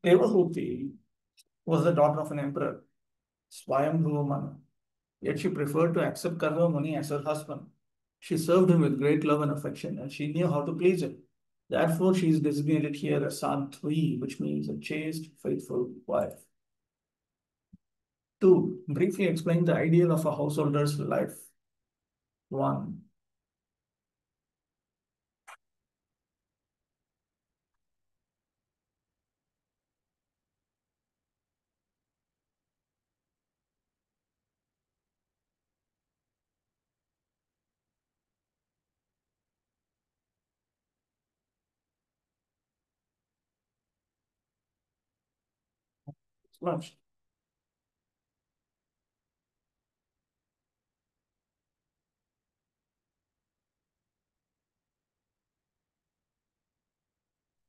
Speaker 1: Devahuti was the daughter of an emperor, Swayambhu Manu. Yet she preferred to accept Karma Muni as her husband. She served him with great love and affection, and she knew how to please him. Therefore, she is designated here as Sadhvi, which means a chaste, faithful wife. 2. Briefly explain the ideal of a householder's life. 1. Lunch.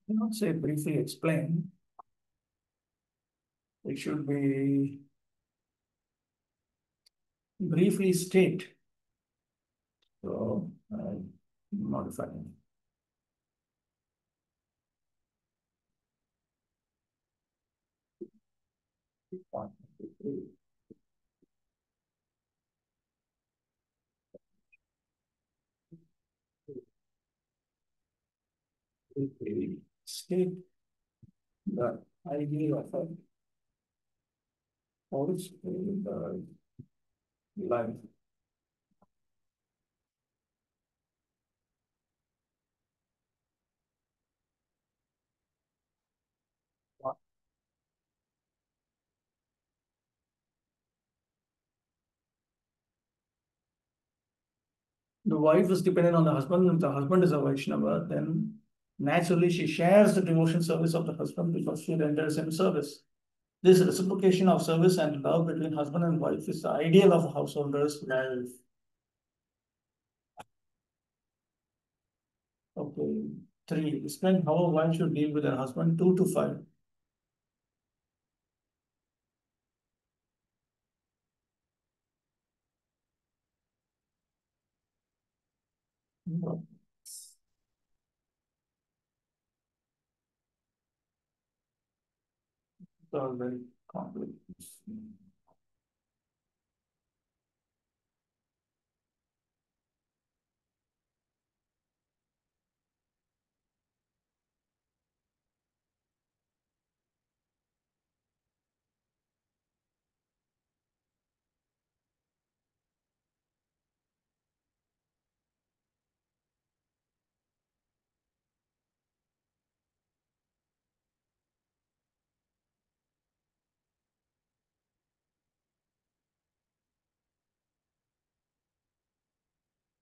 Speaker 1: I not say briefly explain. It should be briefly state. So, modify. state the idea of a force in the life. The wife is dependent on the husband. If the husband is a Vaishnava, then naturally she shares the devotion service of the husband because she renders him service. This reciprocation of service and love between husband and wife is the ideal of a householder's life. Okay. 3. Explain how a wife should deal with her husband. 2 to 5. So very complex.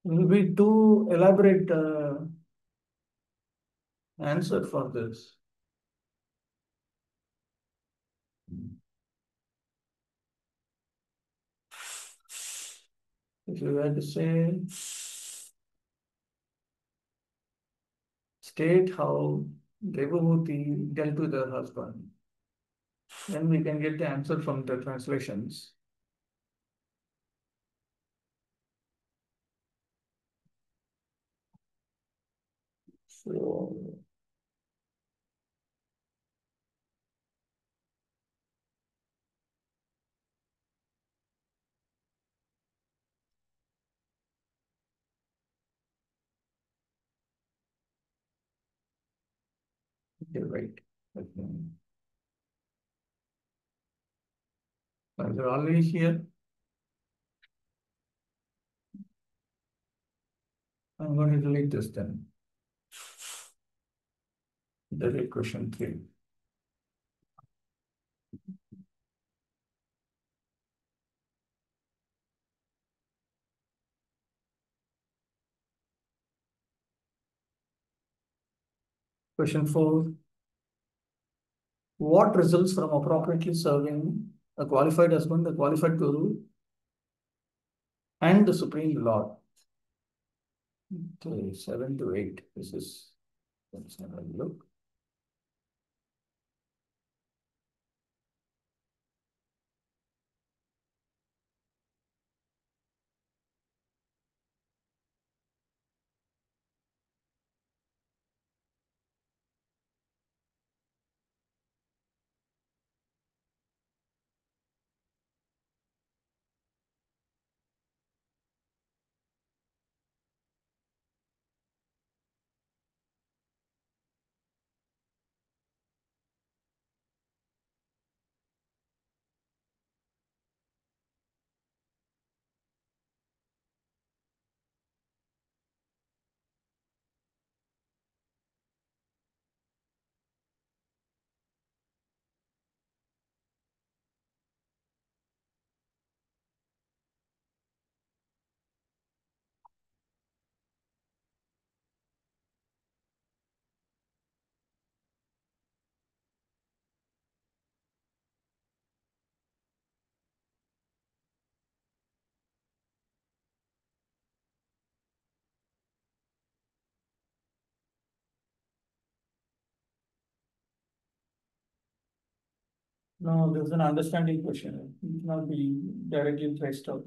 Speaker 1: Will be too elaborate answer for this. If you were to say, state how Devabhuti dealt with her husband, then we can get the answer from the translations. So, you're right. Okay. Are you already here? I'm going to delete this then. Delete question 3. Question 4. What results from appropriately serving a qualified husband, a qualified guru, and the Supreme Lord? Okay, 7 to 8. This is, let's have a look. No, there's an understanding question. It cannot be directly traced out.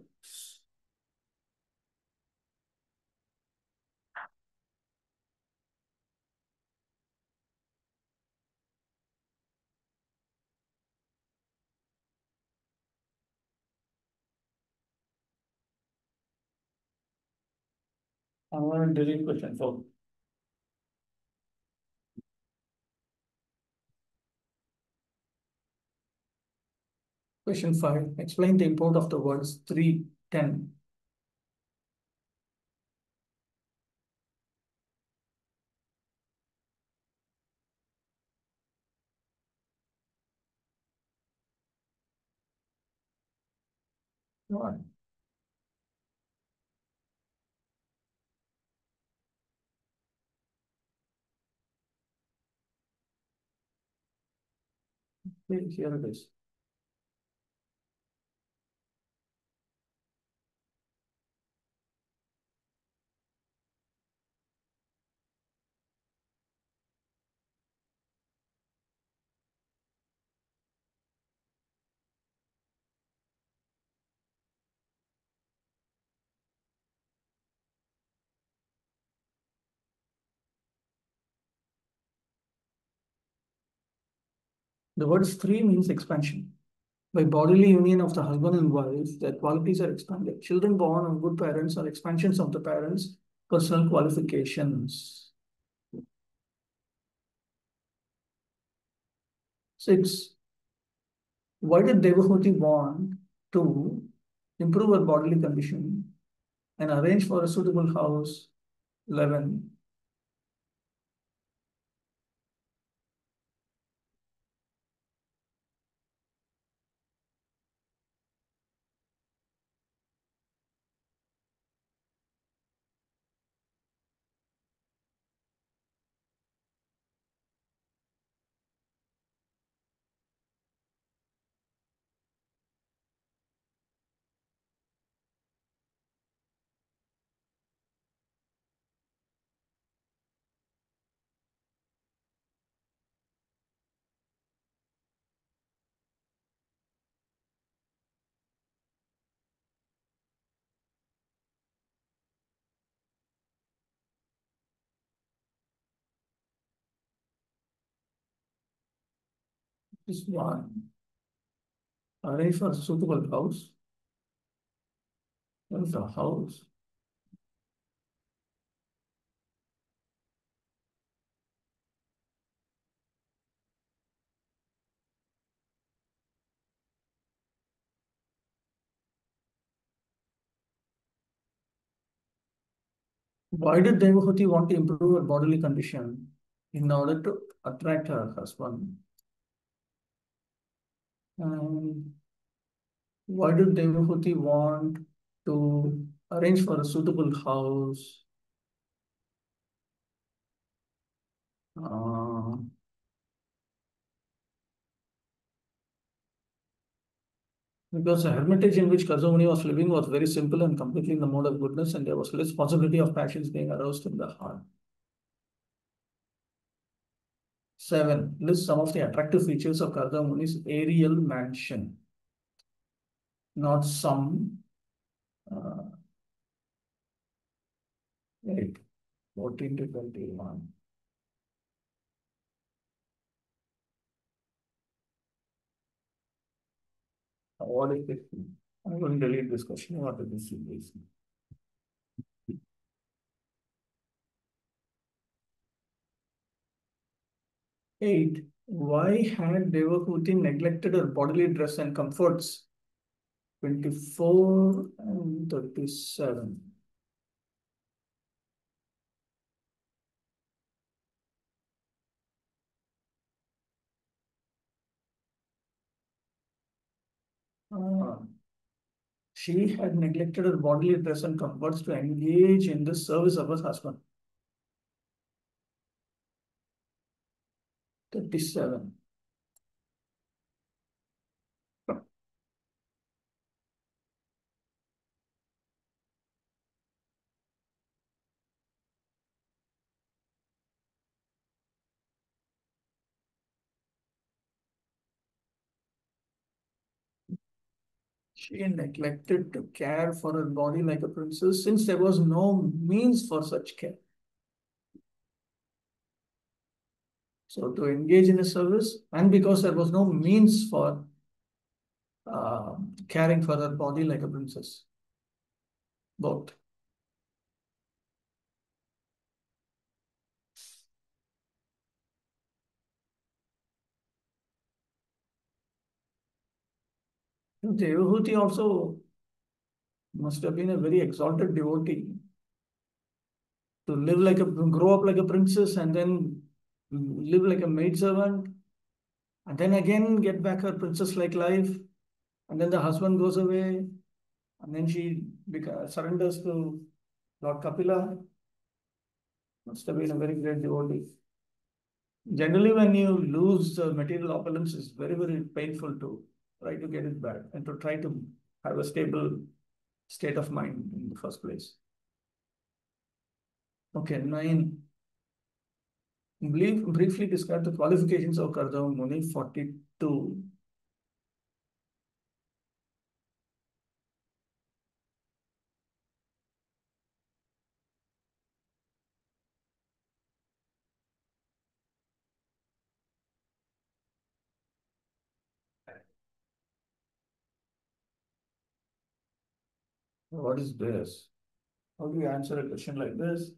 Speaker 1: I'm going to delete question 4. Question 5. Explain the import of the words 3, 10. What? Here it is. The words 3 means expansion. By bodily union of the husband and wife, their qualities are expanded. Children born of good parents are expansions of the parents' personal qualifications. 6. Why did Devahuti want to improve her bodily condition and arrange for a suitable house? 11. This one. Arrange for a suitable house. What is a house? Why did Devahuti want to improve her bodily condition in order to attract her husband? And why did Devahuti want to arrange for a suitable house? Uh, because the hermitage in which Kazumuni was living was very simple and completely in the mode of goodness, and there was less possibility of passions being aroused in the heart. 7. List some of the attractive features of Kardamuni's aerial mansion. Not some. 8. 14 to 21. What is this? I'm going to delete this question. What is this? 8. Why had Devahuti neglected her bodily dress and comforts? 24 and 37. Ah, she had neglected her bodily dress and comforts to engage in the service of her husband. 37. She neglected to care for her body like a princess since there was no means for such care. So to engage in a service, and because there was no means for caring for her body like a princess. Both. Devahuti also must have been a very exalted devotee to grow up like a princess and then live like a maidservant and then again get back her princess-like life. And then the husband goes away and then she surrenders to Lord Kapila. Must have been a very great devotee. Generally, when you lose material opulence, it's very, very painful to try to get it back and to try to have a stable state of mind in the first place. Okay, 9. Briefly describe the qualifications of Kardama Muni. 42. What is this? How do you answer a question like this?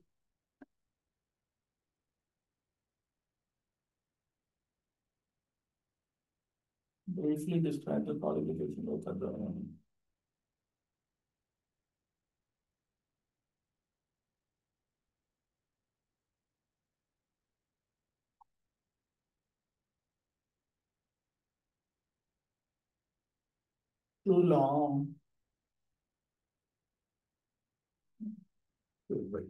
Speaker 1: Briefly describe the qualifications of Kardama Muni. Too long. Wait.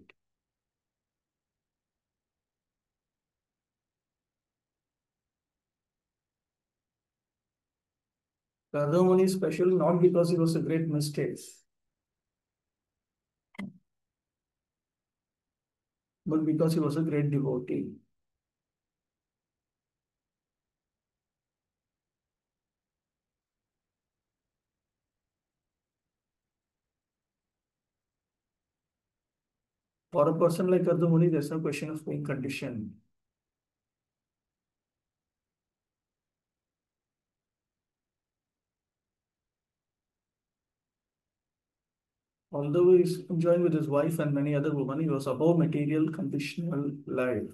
Speaker 1: Kardama Muni is special not because he was a great mystic, but because he was a great devotee. For a person like Kardama Muni, there's no question of being conditioned. Although he is enjoying with his wife and many other women, he was above material conditional life.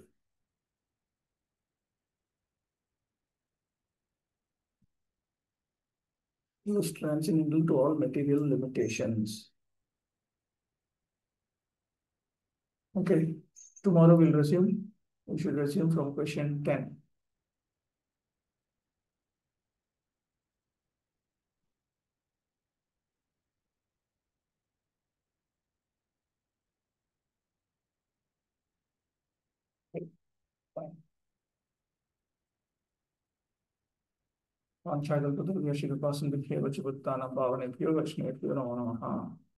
Speaker 1: He was transcendental to all material limitations. Okay, tomorrow we'll resume. We should resume from question 10. Okay, fine. Vanchakal Putru Yashirupasam Dikhe Vachiputtana Pavane Pyo Vashne Pyo Namo Namaha.